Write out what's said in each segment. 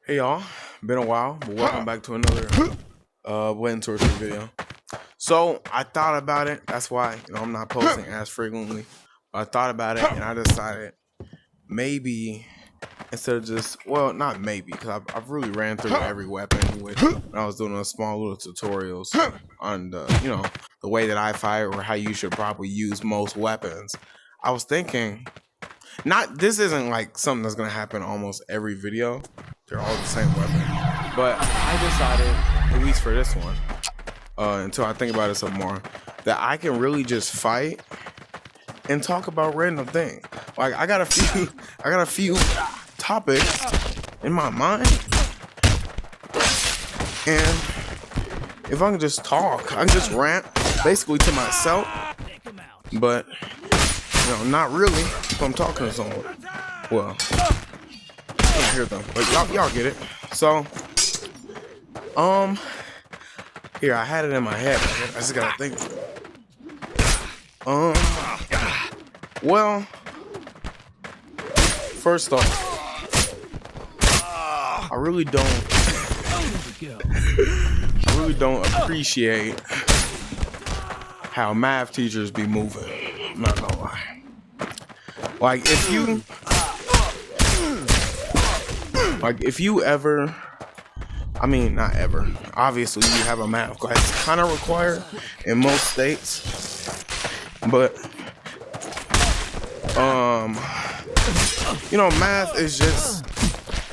Hey y'all, been a while, but welcome back to another Rant, sorcery video. So I thought about it. That's why I'm not posting as frequently. But I thought about it and I decided maybe instead of not maybe, because I've really ran through every weapon when I was doing a small little tutorials on the way that I fight or how you should probably use most weapons. I was thinking, this isn't like something that's gonna happen almost every video. They're all the same weapon. But I decided, at least for this one, until I think about it some more, that I can really just fight and talk about random things. Like I got a few topics in my mind. And if I can just talk, I can just rant basically to myself. But not really if I'm talking to someone. Well, I don't hear them, but y'all get it. So, here I had it in my head. I just gotta think. Well, first off, I really don't appreciate how math teachers be moving. I'm not gonna lie. Like if you ever, not ever, obviously you have a math class kind of required in most states, but math is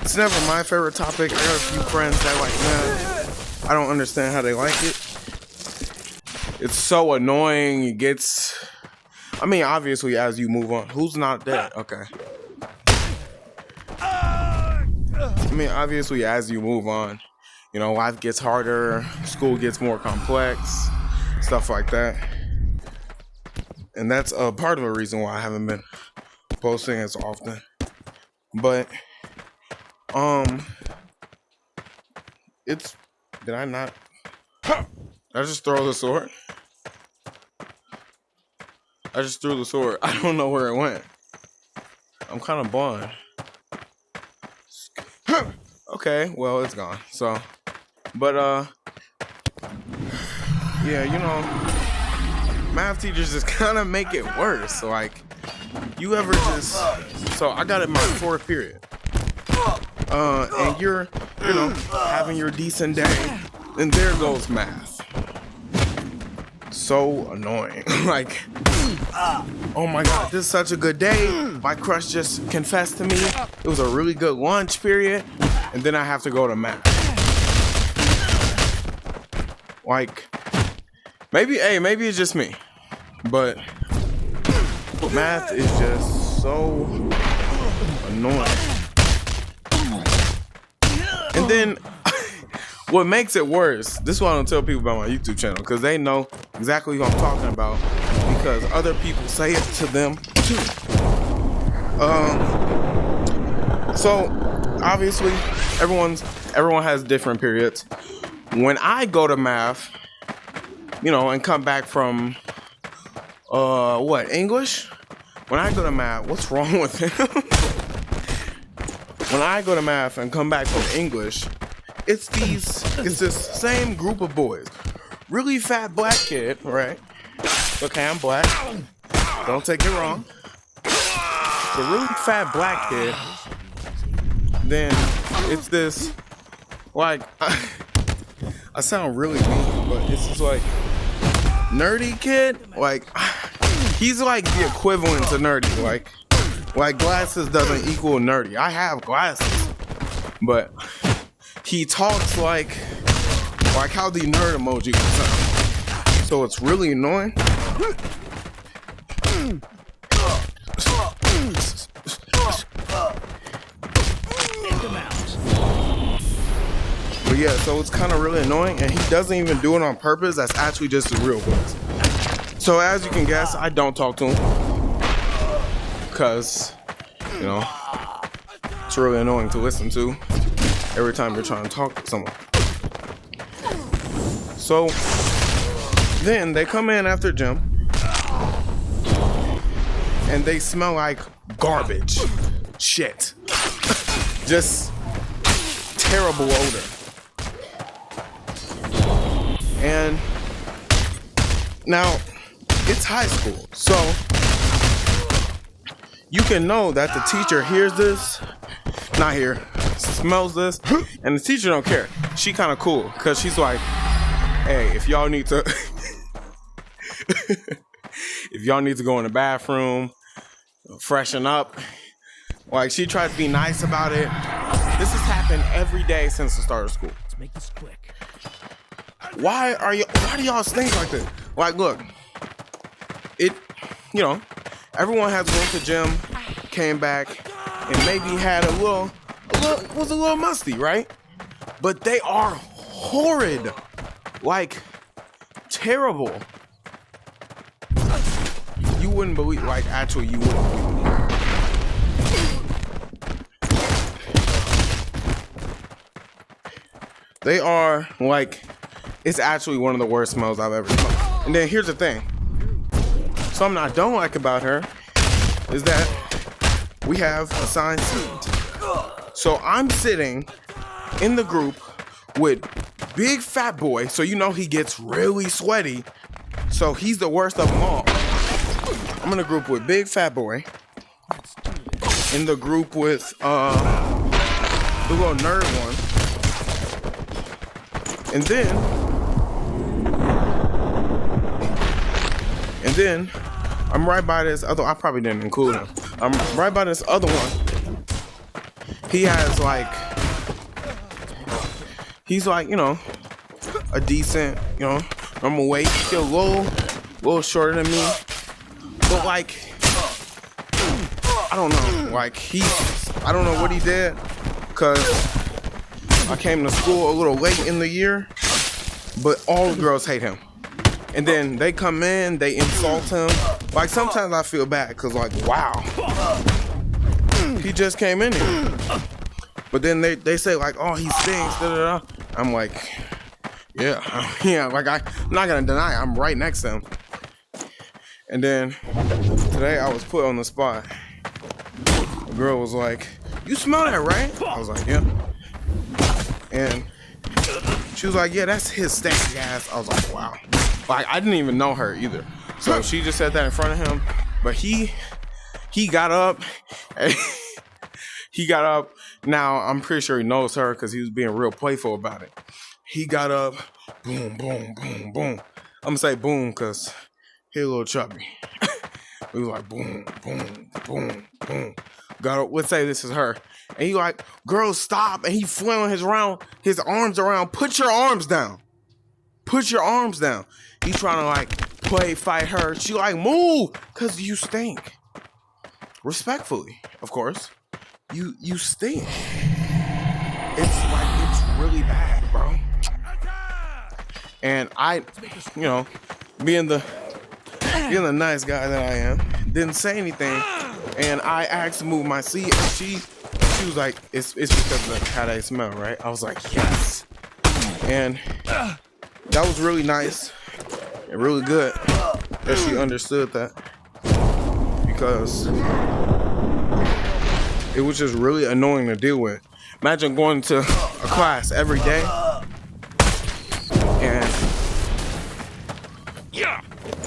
it's never my favorite topic. I got a few friends that like math. I don't understand how they like it. It's so annoying. It gets, obviously as you move on, who's not dead? Okay. Obviously as you move on, life gets harder, school gets more complex, stuff like that. And that's a part of the reason why I haven't been posting as often. But, did I just throw the sword? I just threw the sword. I don't know where it went. I'm kind of blind. Okay, well, it's gone. So, but, math teachers just kind of make it worse. Like, you ever so I got it my fourth period. And you're, having your decent day, and there goes math. So annoying. Like, oh my god, this is such a good day. My crush just confessed to me. It was a really good lunch period. And then I have to go to math. Like, maybe it's just me. But math is just so annoying. And then what makes it worse, this is why I don't tell people about my YouTube channel, because they know exactly what I'm talking about, because other people say it to them too. So obviously everyone has different periods. When I go to math, and come back from English? When I go to math, what's wrong with him? When I go to math and come back from English, it's this same group of boys. Really fat black kid, right? Okay, I'm black. Don't take it wrong. The really fat black kid. Then it's this, like, I sound really mean, but it's just like nerdy kid. Like, he's like the equivalent to nerdy. Like glasses doesn't equal nerdy. I have glasses, but he talks like how the nerd emoji would sound. So it's really annoying. But yeah, so it's kind of really annoying, and he doesn't even do it on purpose. That's actually just his real voice. So as you can guess, I don't talk to him because, it's really annoying to listen to every time you're trying to talk to someone. So then they come in after gym, and they smell like garbage. Shit. Just terrible odor. And now it's high school, so you can know that the teacher hears this, not here, smells this, and the teacher don't care. She kind of cool, because she's like, hey, if y'all need to if y'all need to go in the bathroom, freshen up, like, she tried to be nice about it. This has happened every day since the start of school. Let's make this quick. Why do y'all stink like this? Like, look, everyone has went to gym, came back, and maybe had was a little musty, right? But they are horrid, like, terrible. You wouldn't believe, like, actually, you wouldn't believe. They are, like, it's actually one of the worst smells I've ever smelled. And then here's the thing. Something I don't like about her is that we have assigned seats. So I'm sitting in the group with Big Fat Boy, so you know he gets really sweaty. So he's the worst of them all. I'm in a group with Big Fat Boy. In the group with the little nerd one. And then I'm right by this other, I probably didn't include him. I'm right by this other one. He's like, a decent, normal weight. He's a little shorter than me. But like, I don't know. Like, I don't know what he did, because I came to school a little late in the year, but all the girls hate him. And then they come in, they insult him. Like, sometimes I feel bad, because, like, wow, he just came in here. But then they say, like, oh, he stinks, da-da-da. I'm like, yeah, like, I'm not going to deny it. I'm right next to him. And then today I was put on the spot. The girl was like, you smell that, right? I was like, yeah. And she was like, yeah, that's his stanky ass. I was like, wow. Like, I didn't even know her either. So she just said that in front of him. But he got up. He got up. Now, I'm pretty sure he knows her, because he was being real playful about it. He got up. Boom, boom, boom, boom. I'm going to say boom, because he a little chubby. We was like, boom, boom, boom, boom. Got up. Let's say this is her. And he like, girl, stop. And he flailing his arms around. Put your arms down. Put your arms down. He trying to, like, fight her. She like, move, because you stink. Respectfully, of course. You stink. It's really bad, bro. And I, being the nice guy that I am, didn't say anything. And I asked to move my seat, and she was like, it's because of how they smell, right? I was like, yes. And that was really nice and really good that she understood that, because it was just really annoying to deal with. Imagine going to a class every day and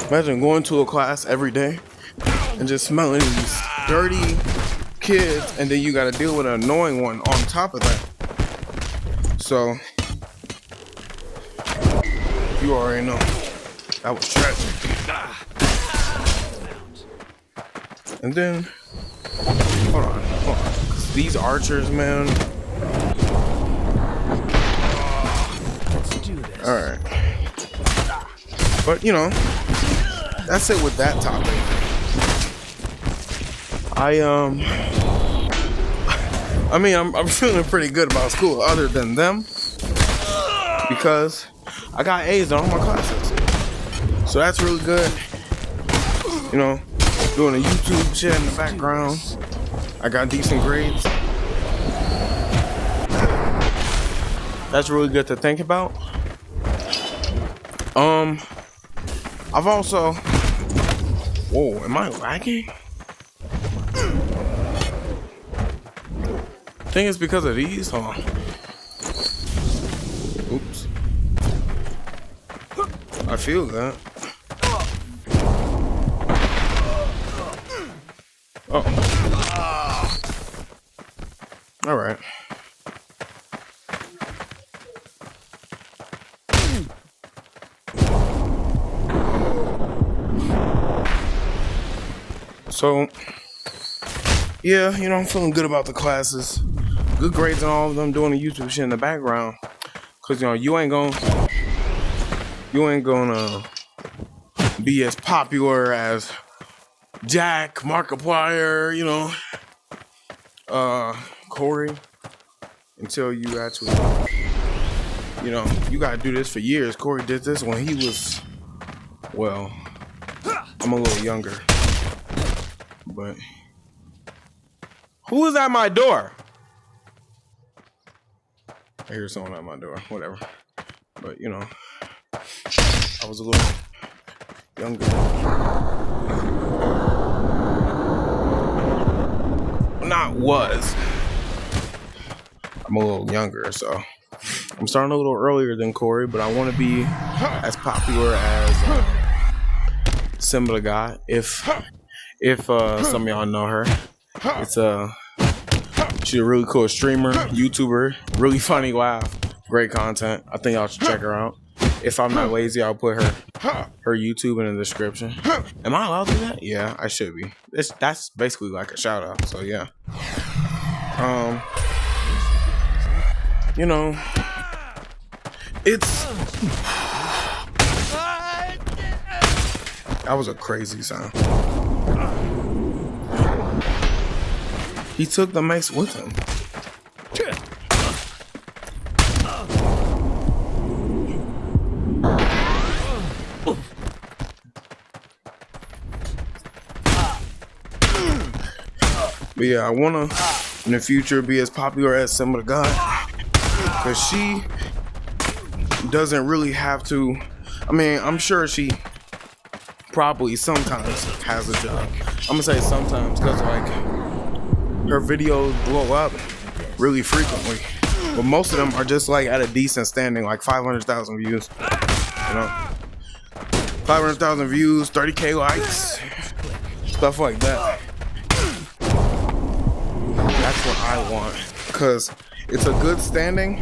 imagine going to a class every day and just smelling these dirty kids, and then you got to deal with an annoying one on top of that. So you already know that was tragic. And then hold on. These archers, man. Let's do this. All right. But that's it with that topic. I'm feeling pretty good about school, other than them, because I got A's on all my classes. So that's really good. Doing a YouTube shit in the background. I got decent grades. That's really good to think about. I've also... Whoa, am I lagging? I think it's because of these. Hold on. Oops. I feel that. Oh. All right. So, yeah, you know, I'm feeling good about the classes. Good grades on all of them, doing the YouTube shit in the background. Cause you know, you ain't gonna be as popular as Jack, Markiplier, you know, Corey, until you actually, you know, you gotta do this for years. Corey did this when he was, well, I'm a little younger. But who is at my door? I hear someone at my door. Whatever. But you know, I was a little younger. Not was. I'm a little younger, so I'm starting a little earlier than Corey, but I want to be as popular as Symbol of God. If some of y'all know her, she's a really cool streamer, YouTuber, really funny laugh, great content. I think y'all should check her out. If I'm not lazy, I'll put her YouTube in the description. Am I allowed to do that? Yeah, I should be. That's basically like a shout out. So yeah. You know, that was a crazy sound. He took the mace with him. But yeah, I wanna in the future be as popular as Symbol of God, because she doesn't really have to. I mean, I'm sure she probably sometimes has a job. I'm gonna say sometimes, because like her videos blow up really frequently, but most of them are just like at a decent standing, like 500,000 views. You know, 500,000 views, 30K likes, stuff like that. That's what I want, because it's a good standing.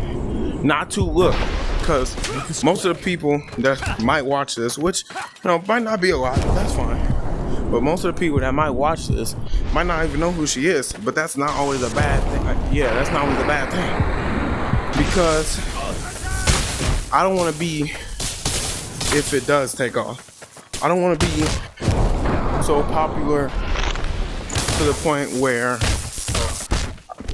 Not to look, because most of the people that might watch this, which you know might not be a lot, but that's fine. But most of the people that might watch this might not even know who she is. But that's not always a bad thing. Yeah, that's not always a bad thing, because I don't want to be, if it does take off, I don't want to be so popular to the point where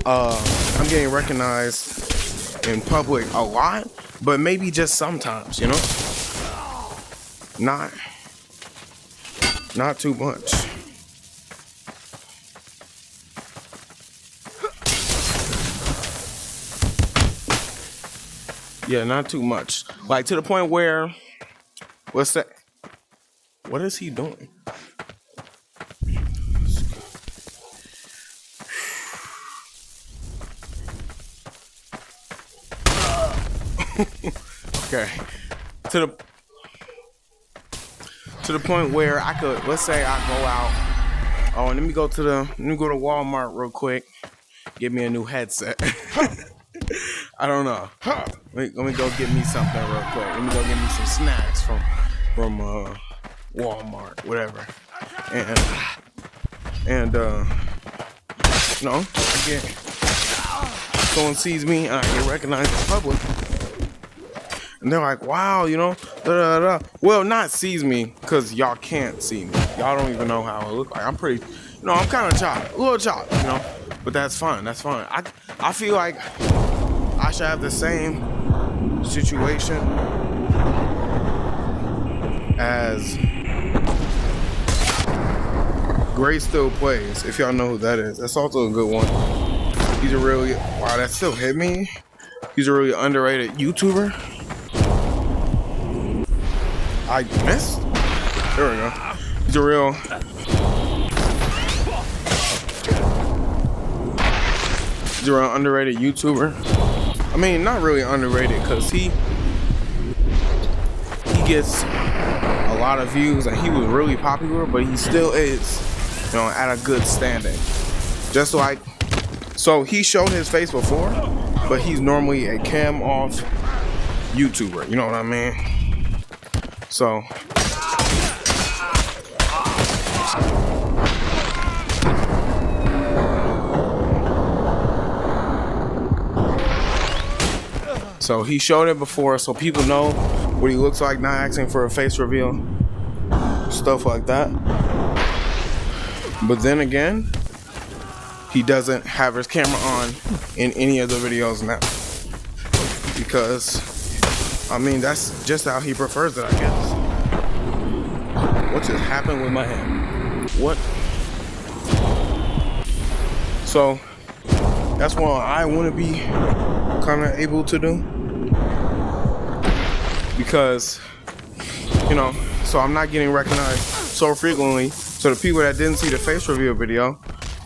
I'm getting recognized in public a lot, but maybe just sometimes, you know? Not too much. Yeah, not too much. Like to the point where, what's that? What is he doing? Okay. To the point where I could, let's say I go out. Oh, and let me go to Walmart real quick. Get me a new headset. I don't know. Let me go get me something real quick. Let me go get me some snacks from Walmart, whatever. And you know, someone sees me and I get recognized in public. And they're like, wow, you know, da, da, da. Well, not sees me, because y'all can't see me. Y'all don't even know how I look like. I'm pretty, you know, I'm kind of chopped, a little chopped, you know. But that's fine, that's fine. I feel like I should have the same situation as Gray Still Plays, if y'all know who that is. That's also a good one. He's a really, wow, that still hit me. He's a really underrated YouTuber. I missed. There we go. He's a real underrated YouTuber. I mean, not really underrated, because he gets a lot of views and he was really popular, but he still is, you know, at a good standing. Just like, so he showed his face before, but he's normally a cam off YouTuber, you know what I mean? So he showed it before, so people know what he looks like, not asking for a face reveal, stuff like that. But then again, he doesn't have his camera on in any of the videos now, because I mean, that's just how he prefers it, I guess. What just happened with my hand? What? So that's what I want to be kind of able to do, because, you know, so I'm not getting recognized so frequently. So the people that didn't see the face reveal video,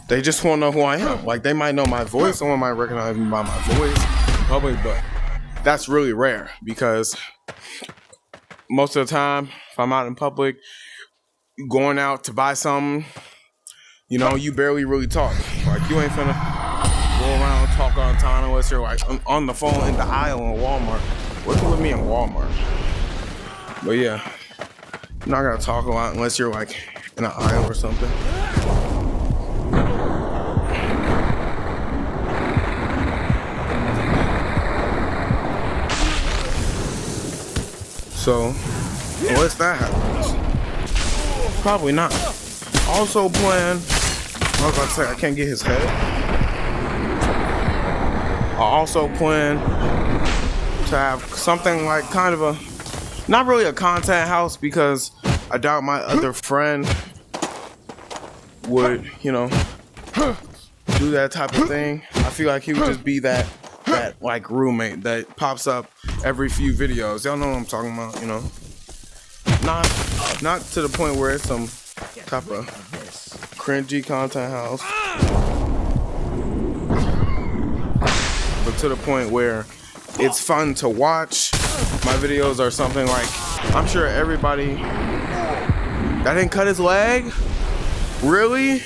they just want to know who I am. Like, they might know my voice, someone might recognize me by my voice in public, but that's really rare, because most of the time, if I'm out in public, going out to buy something, you know, you barely really talk. Like, you ain't finna go around talk on time unless you're like on the phone in the aisle in Walmart. Working with me in Walmart. But yeah, you're not gonna talk a lot unless you're like in an aisle or something. So, unless that happens, probably not. Also plan, I was about to say I can't get his head. I also plan to have something like kind of a, not really a content house, because I doubt my other friend would, you know, do that type of thing. I feel like he would just be that like roommate that pops up every few videos. Y'all know what I'm talking about, you know. Not to the point where it's some type of cringy content house, but to the point where it's fun to watch. My videos are something like, I'm sure everybody, that didn't cut his leg? Really?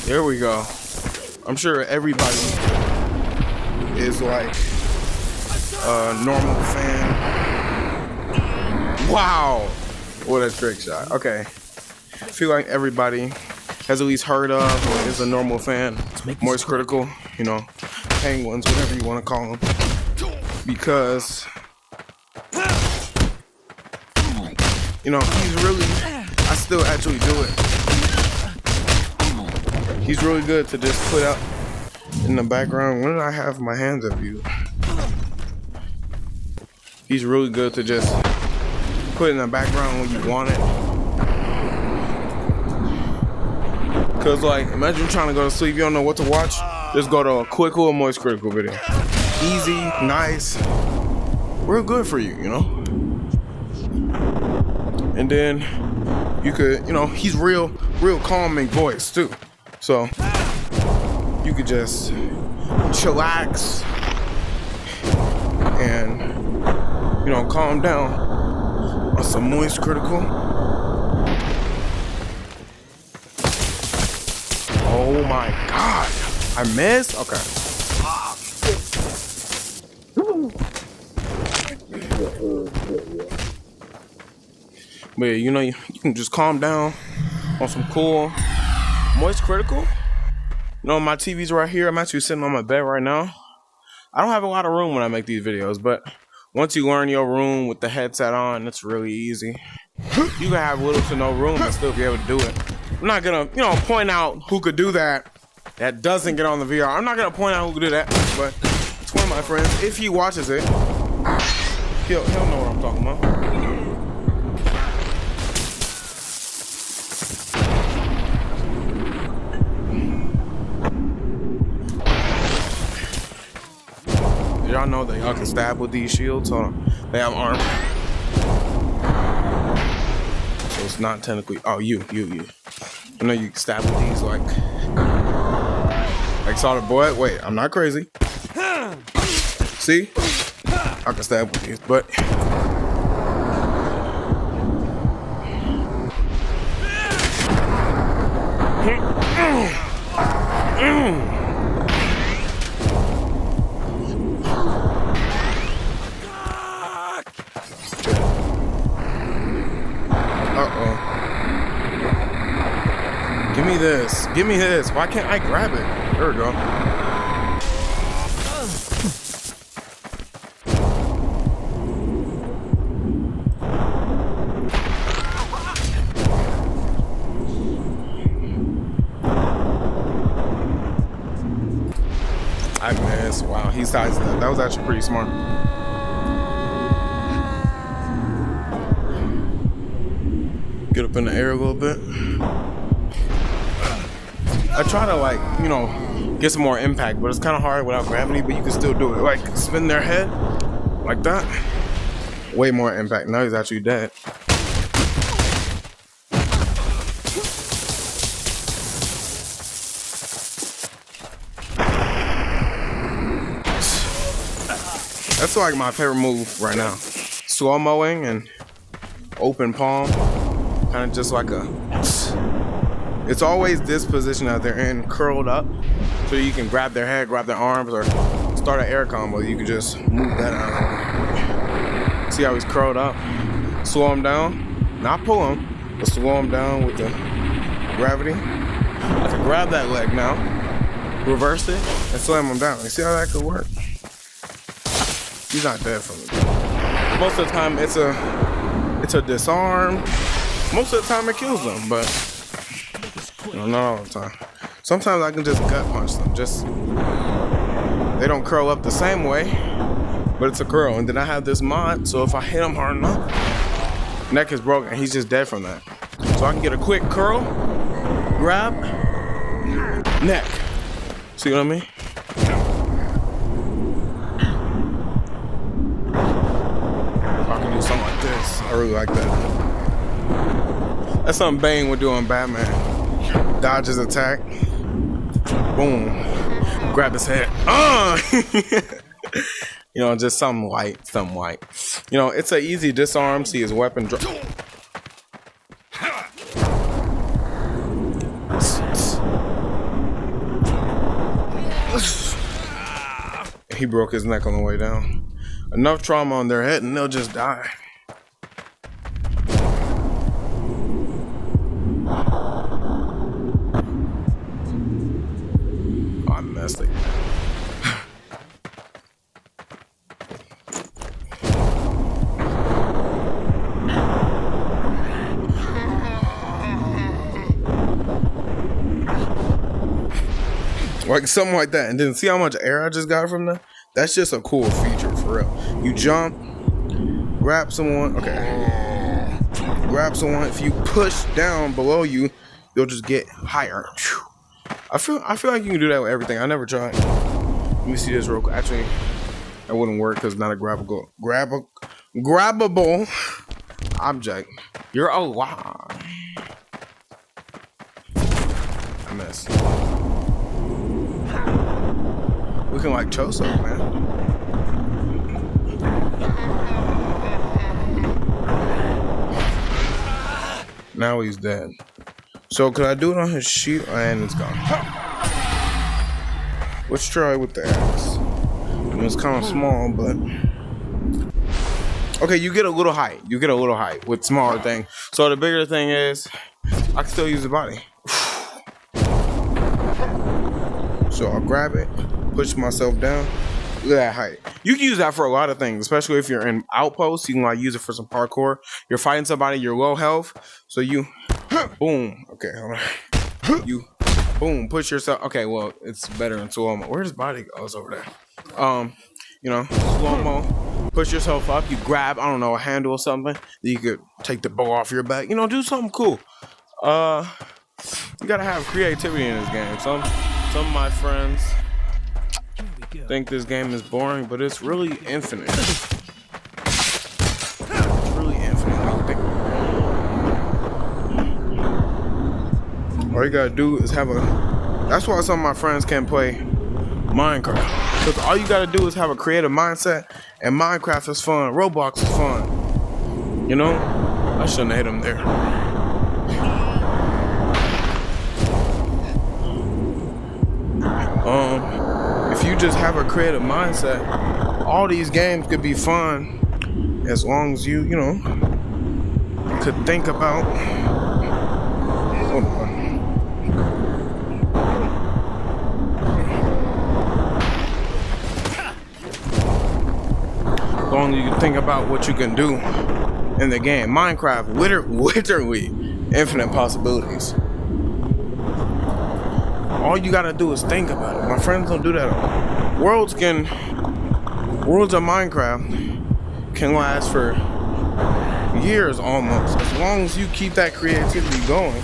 There we go. I'm sure everybody is like a normal fan. Wow, what a trick shot. Okay, I feel like everybody has at least heard of or is a normal fan. Moist Critical, you know, Penguins, whatever you want to call them, because, you know, he's really, I still actually do it. He's really good to just put up in the background. When did I have my hands up you? He's really good to just put in the background when you want it. Cause like, imagine trying to go to sleep, you don't know what to watch. Just go to a quick little Moist Critical video. Easy, nice, real good for you, you know. And then you could, you know, he's real calming voice too. So you could just chillax and, you know, calm down on some Moist Critical. Oh my God, I missed? Okay. But yeah, you know, you can just calm down on some cool Moist Critical. You know, my TV's right here. I'm actually sitting on my bed right now. I don't have a lot of room when I make these videos, but once you learn your room with the headset on, it's really easy. You can have little to no room and still be able to do it. I'm not gonna, you know, point out who could do that doesn't get on the VR. I'm not gonna point out who could do that, but it's one of my friends. If he watches it, he'll know what I'm talking about. Y'all know that y'all can stab with these shields. Hold on. They have armor. So it's not technically. Oh, you. I know you can stab with these like solid boy. Wait, I'm not crazy. See? I can stab with these, but give me this. Give me this. Why can't I grab it? There we go. I missed. Wow, he sized that. That was actually pretty smart. Get up in the air a little bit. I try to, like, you know, get some more impact, but it's kind of hard without gravity, but you can still do it. Like, spin their head like that. Way more impact. Now he's actually dead. That's like my favorite move right now. Slow-moing and open palm. Kind of just like a... It's always this position that they're in, curled up. So you can grab their head, grab their arms, or start an air combo. You can just move that out. See how he's curled up? Slow him down. Not pull him, but slow him down with the gravity. I can grab that leg now, reverse it, and slam him down. You see how that could work? He's not dead from it. Most of the time, it's a disarm. Most of the time, it kills them, but you know, not all the time. Sometimes I can just gut punch them. Just they don't curl up the same way, but it's a curl. And then I have this mod, so if I hit him hard enough, neck is broken. He's just dead from that. So I can get a quick curl, grab, neck. See what I mean? I really like that. That's something Bane would do on Batman. Dodge his attack. Boom. Grab his head. You know, just something light. You know, it's an easy disarm. See his weapon drop. He broke his neck on the way down. Enough trauma on their head and they'll just die. Thing. Like something like that, and then see how much air I just got from that? That's just a cool feature for real. You jump, grab someone, okay. Grab someone, if you push down below you, you'll just get higher. I feel like you can do that with everything. I never tried. Let me see this real quick. Actually, that wouldn't work because it's not a grabbable object. You're alive. I missed. Looking like Choso, man. Now he's dead. So could I do it on his sheet? And it's gone. Let's try with the axe. I mean, it's kind of small, but okay. You get a little height. With smaller thing. So the bigger thing is, I can still use the body. So I'll grab it, push myself down. Look at that height. You can use that for a lot of things, especially if you're in outposts. You can like use it for some parkour. You're fighting somebody, you're low health, so you boom. Okay, hold on. You boom, push yourself. Okay, well, it's better in slow-mo. Where's his body? Oh, it's over there. You know, slow-mo. Push yourself up. You grab, I don't know, a handle or something. You could take the bow off your back. You know, do something cool. You gotta have creativity in this game. Some of my friends think this game is boring, but it's really infinite. It's really infinite. All you gotta do is have a... That's why some of my friends can't play Minecraft. Because all you gotta do is have a creative mindset, and Minecraft is fun. Roblox is fun. You know? I shouldn't have hit him there. If you just have a creative mindset, all these games could be fun as long as you know, could think about. Hold on. As long as you can think about what you can do in the game. Minecraft, literally infinite possibilities. All you gotta do is think about it. My friends don't do that. Worlds of Minecraft can last for years almost. As long as you keep that creativity going.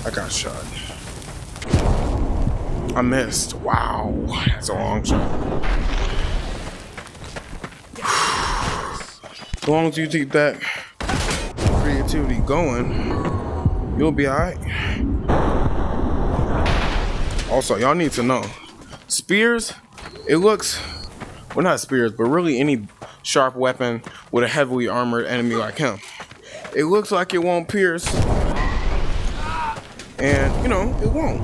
I got shot. I missed. Wow, that's a long shot. As long as you keep that creativity going, you'll be alright. Also, y'all need to know, spears, it looks, well, not spears, but really any sharp weapon with a heavily armored enemy like him, it looks like it won't pierce, and, you know, it won't.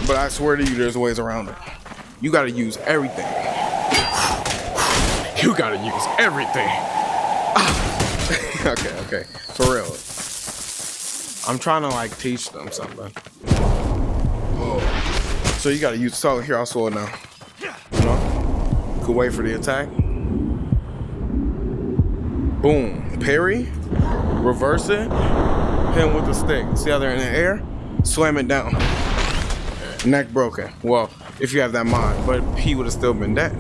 But I swear to you, there's ways around it. You gotta use everything. You gotta use everything. Okay, for real. I'm trying to, like, teach them something. So you gotta use, so here, I'll slow it down. You know? Could wait for the attack. Boom. Parry. Reverse it. Hit him with the stick. See how they're in the air? Slam it down. Neck broken. Well, if you have that mod, but he would have still been dead.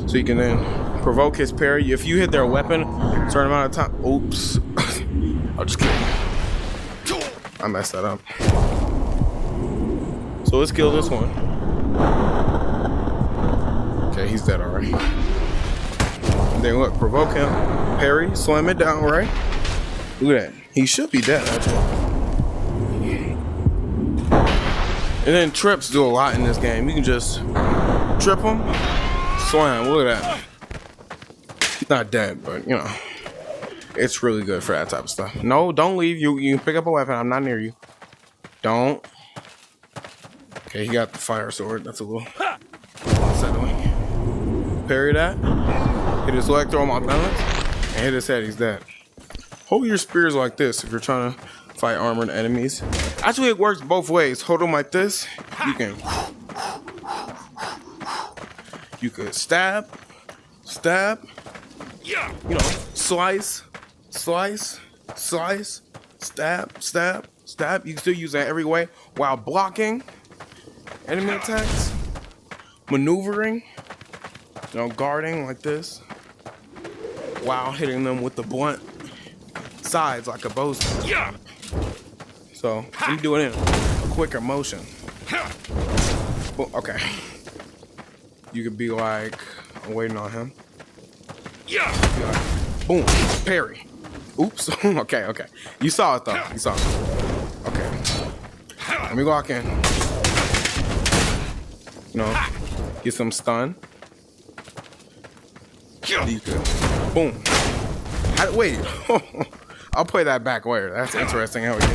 So you can then provoke his parry. If you hit their weapon a certain amount of time. Oops. I'll just kill you. I messed that up. So let's kill this one. Okay, he's dead already. And then look, provoke him, parry, slam it down, right? Look at that. He should be dead, actually. And then trips do a lot in this game. You can just trip him, slam. Look at that. He's not dead, but you know, it's really good for that type of stuff. No, don't leave. You can pick up a weapon. I'm not near you. Don't. Okay, he got the fire sword. That's a little unsettling. Parry that. Hit his leg, throw him off balance, and hit his head. He's dead. Hold your spears like this if you're trying to fight armored enemies. Actually, it works both ways. Hold them like this. You could stab, you know, slice, stab. You can still use that every way while blocking enemy attacks, maneuvering, you know, guarding like this, while hitting them with the blunt sides like a bowstring. Yeah. So I'm doing it in a quicker motion. Well, okay. You could be like, I'm waiting on him. Yeah. Like, boom, parry. Oops. Okay. You saw it though. You saw it. Okay. Let me walk in. You know, get some stun. You could, boom. Wait. I'll play that back later. That's interesting how we did.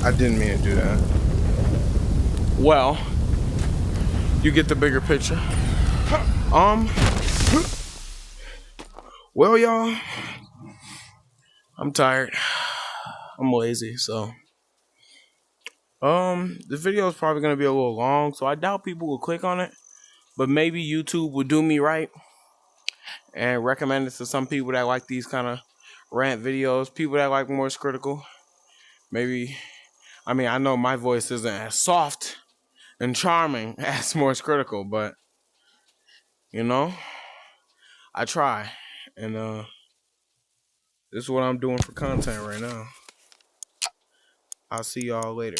I didn't mean to do that. Well, you get the bigger picture. Well, y'all, I'm tired. I'm lazy, so the video is probably gonna be a little long, so I doubt people will click on it. But maybe YouTube will do me right and recommend it to some people that like these kind of rant videos, people that like more critical. Maybe, I mean, I know my voice isn't as soft and charming as more critical, but you know, I try, and this is what I'm doing for content right now. I'll see y'all later.